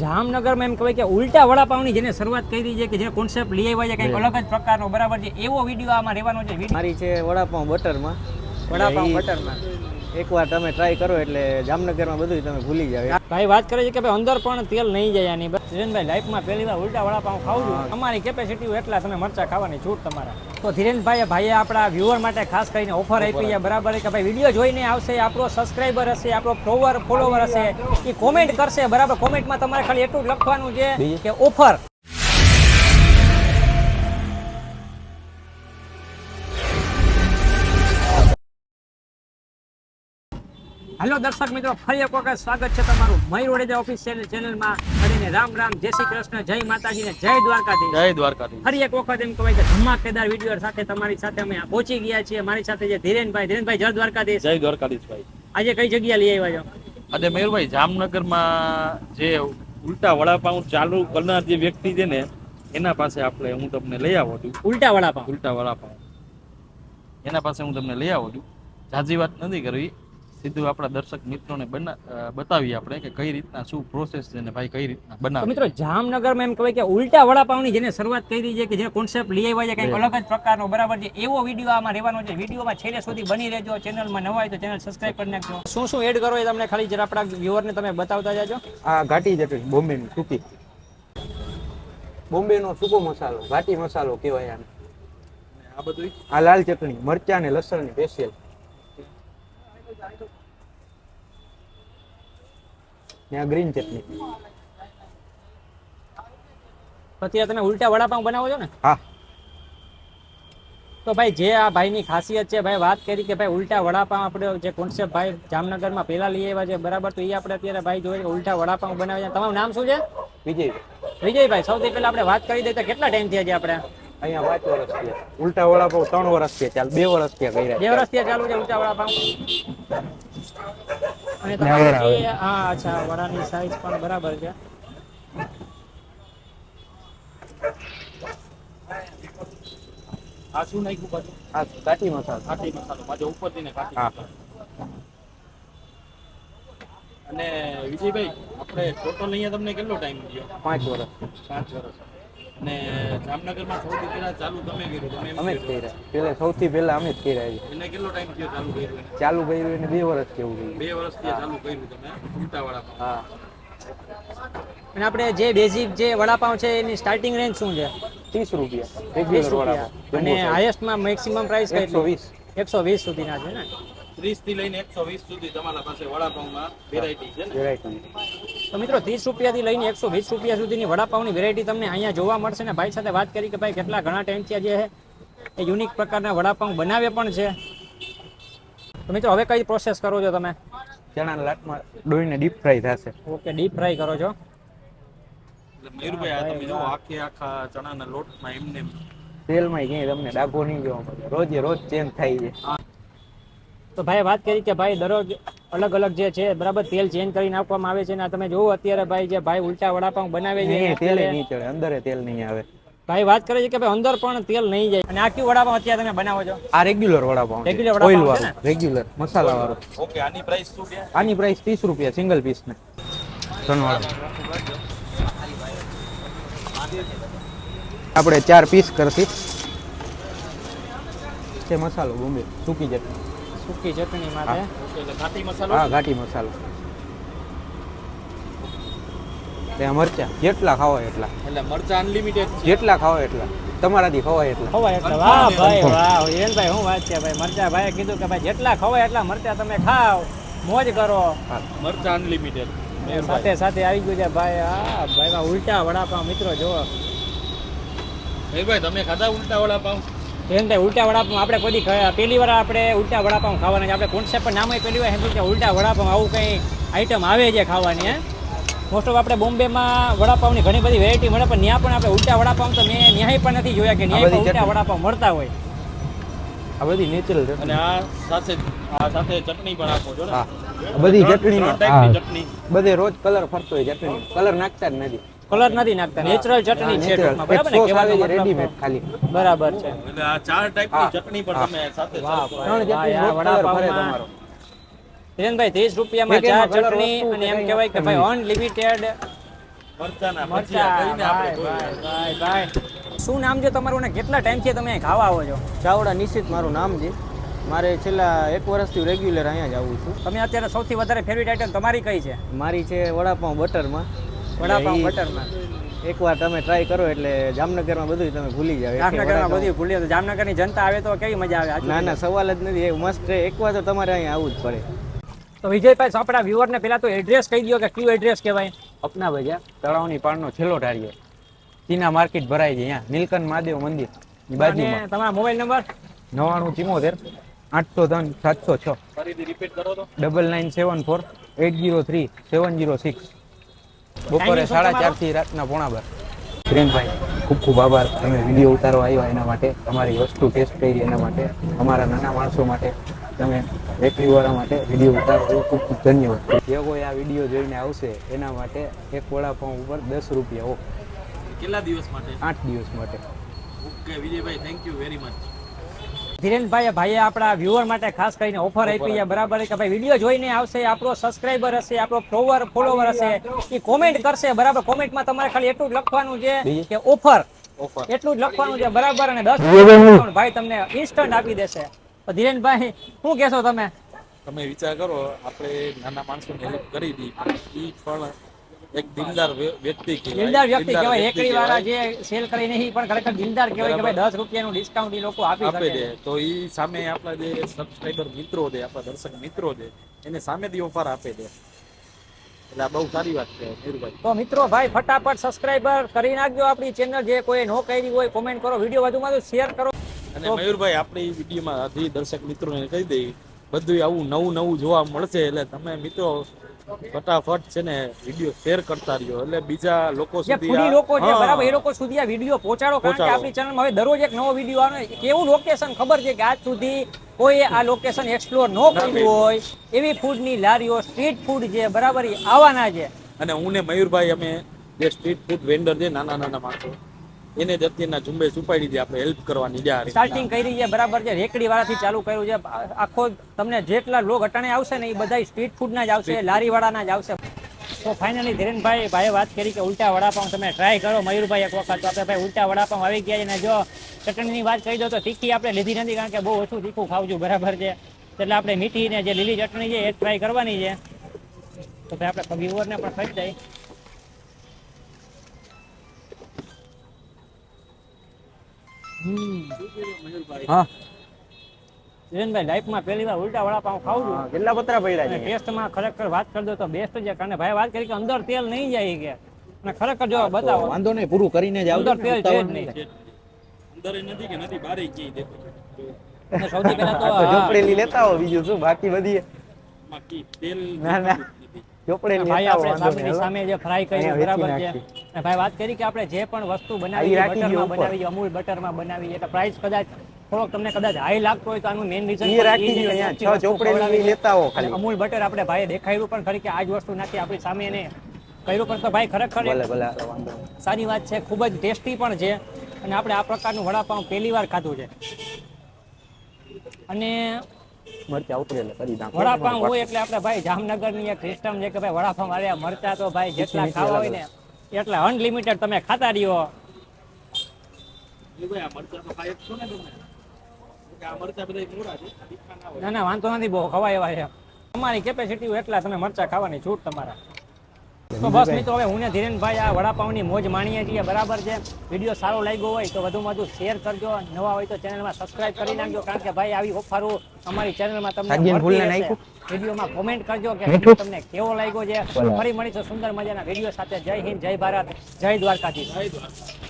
જામનગરમાં એમ કહેવાય કે ઉલટા વડાપાવની જેને શરૂઆત કરી છે કે જે કોન્સેપ્ટ લઈ આવ્યા છે કંઈક અલગ જ પ્રકારનો બરાબર છે એવો વિડીયો આમાં રહેવાનો છે. મારી છે વડાપાઉં બટરમાં. વડાપાઉં બટરમાં એકવાર તમે ટ્રાય કરો એટલે જામનગરમાં બધું તમે ભૂલી જાવ. ભાઈ વાત કરે છે કે ભાઈ અંદર પણ તેલ નહીં જાય આની. બસ ધીરેનભાઈ લાઈફમાં પહેલી વાર ઉલટા વડાપાઉં ખાવું છું. અમારી કેપેસિટી એટલા તમે મરચા ખાવાની છૂટ તમારા. તો ધીરેનભાઈએ આપણા વ્યુઅર માટે ખાસ કરીને ઓફર આપી છે બરાબર કે ભાઈ વિડીયો જોઈને આવશે, આપણો સબસ્ક્રાઈબર હશે, આપણો ફોલોવર હશે, એ કોમેન્ટ કરશે બરાબર. કોમેન્ટમાં તમારે ખાલી એટલું જ લખવાનું છે કે ઓફર. હેલો દર્શક મિત્રો, ફરી એક વખત સ્વાગત છે તમારું મયુર વડેજા ઓફિશિયલ ચેનલમાં. ફરીને રામ રામ, જય શ્રી કૃષ્ણ, જય માતાજી ને જય દ્વારકાધીશ. જય દ્વારકાધીશ. ફરી એક વખત એમ કહેવાય કે ધમાકેદાર વિડીયો સાથે તમારી સાથે અમે પહોંચી ગયા છીએ. મારી સાથે છે ધીરેનભાઈ. જય દ્વારકાધીશ. જય દ્વારકાધીશ ભાઈ. આજે કઈ જગ્યા લઈ આવ્યા છો? આજે મયુરભાઈ જામનગરમાં જે ઉલટા વડાપાઉં ચાલુ કરનાર જે વ્યક્તિ છે ને એના પાસે હું તમને લઈ આવો છું. ઉલટા વડાપાઉં એના પાસે હું તમને લઈ આવું છું. ઝાઝી વાત નથી કરવી, સીધું આપણા દર્શક મિત્રોને બતાવીએ આપણે કે કઈ રીતના શું પ્રોસેસ છે ને ભાઈ કઈ રીતના બનાવે. મિત્રો જામનગરમાં એમ કહેવાય કે ઉલટા વડાપાવની જેને શરૂઆત કરી છે કે જે કોન્સેપ્ટ લઈ આવ્યા છે કંઈક અલગ જ પ્રકારનો બરાબર છે એવો વિડીયો આમાં રહેવાનો છે. વિડીયોમાં છેલ્લે સુધી બની રહેજો. ચેનલમાં નવા હોય તો ચેનલ સબસ્ક્રાઇબ કરી નાખજો. શું શું એડ કરો એ તમને ખાલી જરા આપણા વ્યુઅરને તમે બતાવતા જાજો. આ ઘાટી ચટણી બોમ્બેની સૂકી, બોમ્બેનો સૂકો મસાલો, ઘાટી મસાલો કહેવાય આને. આ બધું આ લાલ ચટણી મરચા ને લસણની સ્પેશિયલ ને આ ગ્રીન ચટણી. અત્યારે તમે ઉલટા વડાપાઉં બનાવો છો ને? હા. તો ભાઈ જે આ ભાઈની ખાસિયત છે, ભાઈ વાત કરી કે ભાઈ ઉલટા વડાપાઉં આપણે જે કોન્સેપ્ટ ભાઈ જામનગરમાં પહેલા લઈ આવ્યા છે બરાબર, તો એ આપણે અત્યારે ભાઈ જોઈએ કે ઉલટા વડાપાઉં બનાવે છે. તમારું નામ શું છે? વિજયભાઈ. સૌથી પહેલા આપણે વાત કરી દઈએ તો કેટલા ટાઈમ થયા છે આપણે અહીંયા? 5 વર્ષ થયા. ઉલટા વડાપાઉં 3 વર્ષ થયા. ચાલ 2 વર્ષ થયા કર્યા. 2 વર્ષ થયા ચાલુ છે ઉલટા વડાપાઉં. અને હા અચ્છા, વડાની સાઈઝ પણ બરાબર છે. આ શું નાખ્યું પાછું? આ ઘાટી મસાલો. ઘાટી મસાલો પાછો ઉપરથી ને ઘાટી મસાલો. અને વિજયભાઈ, આપણે ટોટલ અહીંયા તમને કેટલો ટાઈમ થયો? 5 વર્ષ. 5 વર્ષ. અને જામનગરમાં સૌથી પહેલા ચાલુ તમે કર્યું? અમે જ કર્યા. સૌથી પહેલા અમે જ કર્યા. એને કેટલો ટાઈમ થયો ચાલુ કર્યું? ચાલુ કર્યું એને 2 વર્ષ કેવું. 2 વર્ષથી ચાલુ કર્યું તમે ઉલટા વડાપાઉં? હા. અને આપણે જે બેઝિક જે વડાપાઉં છે એની સ્ટાર્ટિંગ રેન્જ શું છે? 30 રૂપિયા. 30 રૂપિયા. અને હાઈએસ્ટમાં મેક્સિમમ પ્રાઇસ કઈ? 120. 120 સુધીના છે ને? 30 થી લઈને 120 સુધી તમારા પાસે વડાપાઉંમાં વેરાયટી છે ને? વેરાયટી. તો મિત્રો 30 રૂપિયાથી લઈને 120 રૂપિયા સુધીની વડાપાઉંની વેરાયટી તમને અહીંયા જોવા મળશે ને. ભાઈ સાથે વાત કરી કે ભાઈ કેટલા ઘણા ટાઈમથી જે એ યુનિક પ્રકારના વડાપાઉં બનાવે પણ છે. તો મિત્રો હવે કઈ પ્રોસેસ કરો છો તમે? ચણાના લાટમાં ડોઈને ડીપ ફ્રાય થશે. ઓકે, ડીપ ફ્રાય કરો છો. એટલે મયુરભાઈ, આ તમે જો આખા ચણાના લોટમાં એમને તેલમાં ક્યાંય તમને ડાઘો નહીં જોવા મળે. રોજે રોજ ચેન્જ થાય છે. તો ભાઈ વાત કરી કે ભાઈ દરરોજ અલગ અલગ જે છે બરાબર તેલ ચેન્જ કરી નાખવામાં આવે છે ને તમે જોવો અત્યારે ભાઈ જે ભાઈ ઉલટા વડાપાઉં બનાવે છે તેલ નહીં ચડે, અંદર તેલ નહીં આવે. ભાઈ વાત કરે છે કે ભાઈ અંદર પણ તેલ નહીં જાય. અને આ કયું વડાપાઉં અત્યારે તમે બનાવો છો? આ regular vada pav. Regular vada pav oil વાળું, રેગ્યુલર મસાલા વાળું. ઓકે. આની પ્રાઇસ શું છે? આની પ્રાઇસ 30 રૂપિયા સિંગલ પીસ ને. આપણે 4 પીસ કરતી છે. મસાલો બોમ્બે સૂકી ચટણી. સૂકી ચટણી માટે એટલે ઘાટી મસાલો? હા, ઘાટી મસાલો. ત્યાં મરચા જેટલા ખાવા એટલા. એટલે મરચા અનલિમિટેડ છે? જેટલા ખાવા એટલા, તમારાથી ખવાય એટલા. ખવાય એટલા. વાહ ભાઈ વાહ, હિરેનભાઈ શું વાત છે ભાઈ. મરચા ભાઈ કીધું કે ભાઈ જેટલા ખવાય એટલા મરચા તમે ખાઓ, મોજ કરો. મરચા અનલિમિટેડ. સાથે સાથે આવી ગયું છે ભાઈ. હા ભાઈ, ઉલટા વડાપાઉં મિત્રો જોવો. ભાઈ તમે ખાધા ઉલટા વડાપાઉં? હિરેનભાઈ ઉલટા વડાપાઉં આપણે કોઈ પહેલી વાર આપણે ઉલટા વડાપાઉં ખાવાના છે. આપણે કોન્સેપ્ટ પણ નામ પહેલી વાર સાંભળ્યું કે ઉલટા વડાપાઉં આવું કંઈ આઈટમ આવે છે ખાવાની. હે મોસ્ટ ઓફ આપણે બોમ્બેમાં વડાપાઉંની ઘણી બધી વેરાયટી મળે, પણ ત્યાં પણ આપણે ઉલટા વડાપાઉં તો મેં ન્યાય પણ નથી જોયા કે ન્યાય પણ ઉલટા વડાપાઉં મળતા હોય. આ બધી નેચરલ છે. અને આ સાથે ચટણી પણ આપો છો ને? હા, બધી ચટણી. ચટણી બધે રોજ કલર ફરતો હોય. ચટણી કલર નાખતા જ નથી. કલર નથી નાખતા, નેચરલ ચટણી છે ટૂંકમાં, બરાબર ને? કહેવાનો મતલબ રેડીમેડ ખાલી બરાબર છે. એટલે આ 4 ટાઈપની ચટણી પણ તમે સાથે વાહ ત્રણ ભાઈ, આ ચટણી ફરે વડાપાઉંમાં તમારો. હિરેનભાઈ 30 રૂપિયામાં 4 ચટણી. અને એમ કહેવાય કે ભાઈ અનલિમિટેડ મરચાના ભજીયા કહીને આપણે ભાઈ શું નામ છે તમારું ને કેટલા ટાઈમથી તમે અહીં ખાવા આવો છો? ચાવડા નિશ્ચિત મારું નામ છે. મારે છેલ્લા 1 વર્ષથી રેગ્યુલર અહીંયા જ આવું છું. તમે અત્યારે સૌથી વધારે ફેવરિટ આઈટમ તમારી કઈ છે? મારી છે વડાપાઉં બટરમાં. વડાપાઉં બટરમાં. એકવાર તમે ટ્રાય કરો એટલે જામનગરમાં બધું તમે ભૂલી જાવ. જામનગરમાં બધું ભૂલી જાવ. જામનગરની જનતા આવે તો કેવી મજા આવે? ના ના સવાલ જ નથી. એ મસ્ત છે. એકવાર તો તમારે અહીંયા આવવું જ પડે. તો વિજયભાઈ આપણા વ્યુઅરને પહેલા તો એડ્રેસ કહી દો કે કયું એડ્રેસ કહેવાય? અપના બજાર તળાવની પાળનો છેલ્લો ઢાળિયો ચીના માર્કેટ ભરાય છે અહીંયા નીલકંઠ મહાદેવ મંદિર ની બાજુમાં. અને તમારા મોબાઈલ નંબર? 9974 803 706. ફરીથી રિપીટ કરો તો 9974 803 706. બપોરે Timing શું 4:30 થી રાતના 11:30. કિરણભાઈ ખૂબ ખૂબ આભાર. તમે વિડીયો ઉતારવા આવ્યા એના માટે, તમારી વસ્તુ ટેસ્ટ કરી એના માટે, અમારા નાના માણસો માટે, તમે બેકરીવાળા માટે વિડીયો ઉતારો એ ખૂબ ખૂબ ધન્યવાદ. જે કોઈ આ વિડીયો જોઈને આવશે એના માટે એક વડાપાઉં ઉપર 10 રૂપિયા ઓફ. કેટલા દિવસ માટે? 8 દિવસ માટે. Okay Vijaybhai, thank you very much. ભાઈએ આપણા વ્યુઅર માટે ખાસ કરીને ઓફર આપી છે, બરાબર કે ભાઈ વિડીયો જોઈને આવશે, આપણો સબસ્ક્રાઇબર હશે, આપણો ફોલોવર હશે, એ કોમેન્ટ કરશે, બરાબર. કોમેન્ટમાં તમારે ખાલી એટલું જ લખવાનું છે કે ઓફર, એટલું જ લખવાનું છે, બરાબર. અને 10 ભાઈ તમને ઇન્સ્ટન્ટ આપી દેશે. તો ધીરેનભાઈ શું કહેશો તમે? તમે વિચાર કરો, આપણે નાના માણસોને હેલ્પ કરી હતી, એ પણ એક દિલદાર વ્યક્તિ કહેવાય. એકડી વાળા જે સેલ કરી નહીં પણ ખરેખર દિલદાર કહેવાય કે ભાઈ 10 રૂપિયાનું ડિસ્કાઉન્ટ એ લોકો આપી આપે શકે. છે. તો એ સામે આપણા જે સબસ્ક્રાઇબર મિત્રો છે, આપણા દર્શક મિત્રો છે, એને સામેથી ઓફર આપે છે. એટલે આ બહુ સારી વાત છે મેરુભાઈ. તો મિત્રો ભાઈ ફટાફટ સબસ્ક્રાઇબર કરી નાખજો આપણી ચેનલ. જે કોઈ નો કરી હોય કોમેન્ટ કરો, વિડીયો વધુમાં વધુ શેર કરો. અને મયુરભાઈ આપણી વિડીયોમાં હજી દર્શક મિત્રોને કહી દઈ, બધું આવું નવું જોવા મળશે. એટલે તમે મિત્રો ફટાફટ છે ને વિડીયો શેર કરતા રહ્યો, એટલે બીજા લોકો જે સુધી ફૂડી લોકો છે, બરાબર, એ લોકો સુધી આ વિડીયો પહોંચાડો. કારણ કે આપણી ચેનલમાં હવે દરરોજ એક નવો વિડીયો આવે. કેવું લોકેશન ખબર છે કે આજ સુધી કોઈ આ લોકેશન એક્સપ્લોર ન કર્યું હોય એવી ફૂડની લારીઓ, સ્ટ્રીટ ફૂડ છે, બરાબર, એ આવવાના છે. અને હું ને મયુરભાઈ અમે જે સ્ટ્રીટ ફૂડ વેન્ડર છે, નાના માણસો, એને જ અત્યારના ઝુંબેશ ઉપાડી દીધી, આપણે હેલ્પ કરવાની સ્ટાર્ટિંગ કરી છે, બરાબર છે. રેકડી વાળાથી ચાલુ કર્યું છે. આખો તમને જેટલા લોક અટાણે આવશે ને એ બધા સ્ટ્રીટ ફૂડના જ આવશે, લારી વાળાના જ આવશે. તો ફાઇનલી ધીરેનભાઈએ વાત કરી કે ઉલટા વડાપાઉં તમે ટ્રાય કરો મયુરભાઈ એક વખત. તો આપણે ભાઈ ઉલટા વડાપાઉં આવી ગયા છે. અને જો ચટણીની વાત કરી દો તો તીખી આપણે લીધી નથી, કારણ કે બહુ ઓછું તીખું ખાવું છું, બરાબર છે. એટલે આપણે મીઠી ને જે લીલી ચટણી છે એ ટ્રાય કરવાની છે. તો ભાઈ આપણે વ્યુઅરને પણ ખાઈ જાય. હા ધીરેનભાઈ લાઈફમાં પહેલી વાર ઉલટા વડાપાઉં ખાવું છું. કેટલા પતરા પડ્યા છે? ટેસ્ટમાં ખરેખર વાત કરી દો તો બેસ્ટ છે. કારણ ભાઈ વાત કરી કે અંદર તેલ નહીં જાય કે, અને ખરેખર જો બતાવો વાંધો નહીં, પૂરું કરીને જ આવજો. અંદર તેલ છે જ નહીં. અંદર નથી કે નથી બારે ક્યાંય દેખો. અને સૌથી પહેલા આ તો તો ચોપડેલી લેતા આવો, બીજું શું, બાકી બધી બાકી તેલ ના ના ચોપડેલી ભાઈ લેતા આવો, આપણે વાંધો સામેની નહીં. સામે જે ફ્રાય કરી અહીંયા બરાબર વેચી છે. નાખી. અને ભાઈ વાત કરી કે આપણે જે પણ વસ્તુ બનાવી અહીં રાખી બટરમાં દો ઉપર. બનાવી, અમૂલ બટરમાં બનાવી, એટલે પ્રાઇસ કદાચ થોડોક તમને કદાચ હાઈ લાગતો હોય તો આનું મેઇન રીઝન ઈ રાખી દો, અહીંયા 6 ચોપડેલી લેતા આવો ખાલી. અમૂલ બટર આપણે ભાઈએ દેખાડ્યું પણ ખરી કે આ જ વસ્તુ નાખી આપણી સામે એને કર્યું પણ. તો ભાઈ ખરેખર ભલે ભલે હાલો, વાંધો નહીં. સારી વાત છે, ખૂબ જ ટેસ્ટી પણ છે. અને આપણે આ પ્રકારનું વડાપાઉં પહેલી વાર ખાધું છે. અને મરચા ઉતરેલા કરી નાખો. વડાપાઉં હોય એટલે આપણે ભાઈ જામનગરની એક સિસ્ટમ છે કે ભાઈ વડાપાઉં વાળા મરચા તો ભાઈ જેટલા ખાવા હોય ને એટલા અનલિમિટેડ તમે ખાતા રહ્યો. મયુરભાઈ આ મરચા તો ખાય જ છો ને તમે? કે આ મરચા બધા મોડા છે, તીખા ના હોય. ના વાંધો નથી, બહુ ખવાય એવા છે. તમારી કેપેસિટી હોય એટલા તમે મરચા ખાવાની છૂટ તમારા. તો બસ મિત્રો, હવે હું ને ધીરેનભાઈ આ વડાપાઉંની મોજ માણીએ છીએ, બરાબર છે. વિડીયો સારો લાગ્યો હોય તો વધુમાં વધુ શેર કરજો. નવા હોય તો ચેનલમાં સબસ્ક્રાઇબ કરી નાખજો, કારણ કે ભાઈ આવી ઓફરો અમારી ચેનલમાં તમને મળતી રહેશે. વિડીયોમાં કોમેન્ટ કરજો કે વિડીયો તમને કેવો લાગ્યો છે. ફરી મળીશું સુંદર મજાના વિડીયો સાથે. જય હિન્દ, જય ભારત, જય દ્વારકાધીશ.